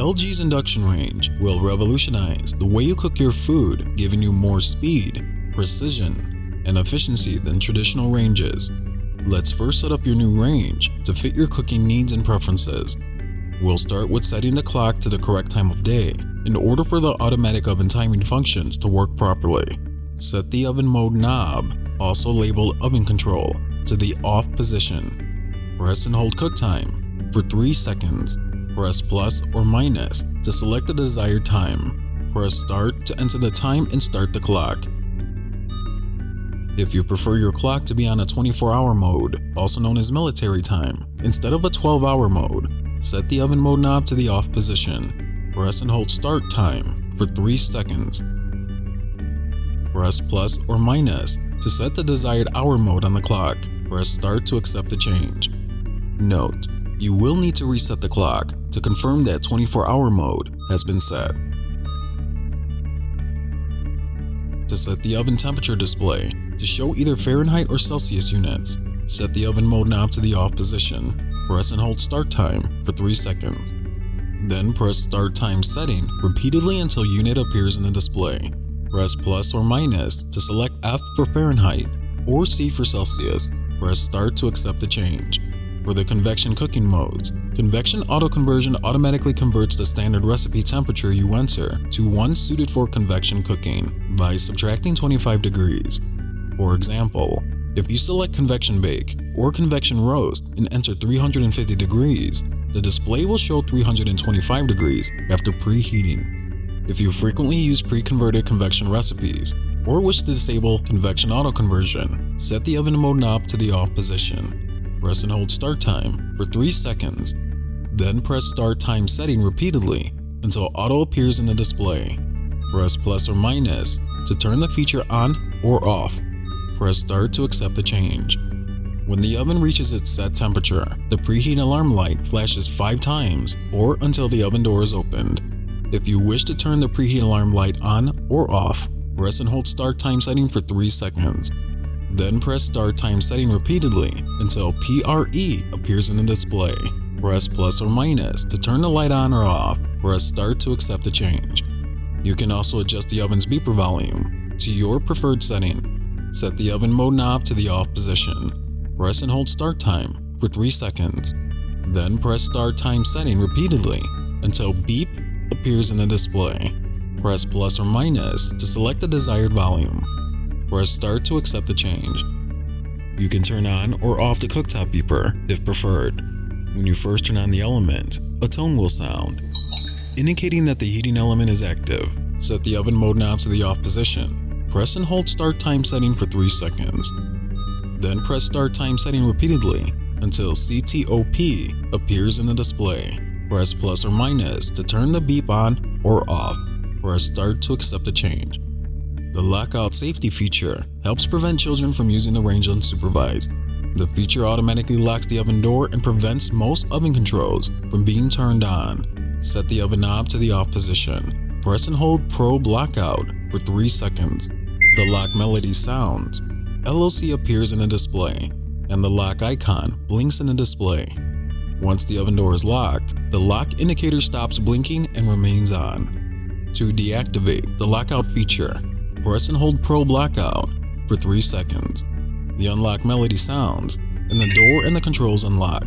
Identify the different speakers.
Speaker 1: LG's induction range will revolutionize the way you cook your food, giving you more speed, precision, and efficiency than traditional ranges. Let's first set up your new range to fit your cooking needs and preferences. We'll start with setting the clock to the correct time of day in order for the automatic oven timing functions to work properly. Set the oven mode knob, also labeled oven control, to the off position. Press and hold cook time for 3 seconds. Press plus or minus to select the desired time. Press start to enter the time and start the clock. If you prefer your clock to be on a 24-hour mode, also known as military time, instead of a 12-hour mode, set the oven mode knob to the off position. Press and hold start time for 3 seconds. Press plus or minus to set the desired hour mode on the clock. Press start to accept the change. Note: you will need to reset the clock to confirm that 24-hour mode has been set. To set the oven temperature display to show either Fahrenheit or Celsius units, set the oven mode knob to the off position. Press and hold start time for 3 seconds. Then press start time setting repeatedly until unit appears in the display. Press plus or minus to select F for Fahrenheit or C for Celsius. Press start to accept the change. For the convection cooking modes, convection auto-conversion automatically converts the standard recipe temperature you enter to one suited for convection cooking by subtracting 25 degrees. For example, if you select convection bake or convection roast and enter 350 degrees, the display will show 325 degrees after preheating. If you frequently use pre-converted convection recipes or wish to disable convection auto-conversion, set the oven mode knob to the off position. Press and hold start time for 3 seconds. Then press start time setting repeatedly until auto appears in the display. Press plus or minus to turn the feature on or off. Press start to accept the change. When the oven reaches its set temperature, the preheat alarm light flashes 5 times or until the oven door is opened. If you wish to turn the preheat alarm light on or off, press and hold start time setting for 3 seconds. Then press start time setting repeatedly until PRE appears in the display. Press plus or minus to turn the light on or off. Press start to accept the change. You can also adjust the oven's beeper volume to your preferred setting. Set the oven mode knob to the off position. Press and hold start time for 3 seconds. Then press start time setting repeatedly until beep appears in the display. Press plus or minus to select the desired volume. Press start to accept the change. You can turn on or off the cooktop beeper if preferred. When you first turn on the element, a tone will sound, indicating that the heating element is active. Set the oven mode knob to the off position. Press and hold start time setting for 3 seconds. Then press start time setting repeatedly until CTOP appears in the display. Press plus or minus to turn the beep on or off. Press start to accept the change. The lockout safety feature helps prevent children from using the range unsupervised. The feature automatically locks the oven door and prevents most oven controls from being turned on. Set the oven knob to the off position. Press and hold probe lockout for 3 seconds. The lock melody sounds. LOC appears in the display, and the lock icon blinks in the display. Once the oven door is locked, the lock indicator stops blinking and remains on. To deactivate the lockout feature, press and hold probe lockout for 3 seconds. The unlock melody sounds, and the door and the controls unlock.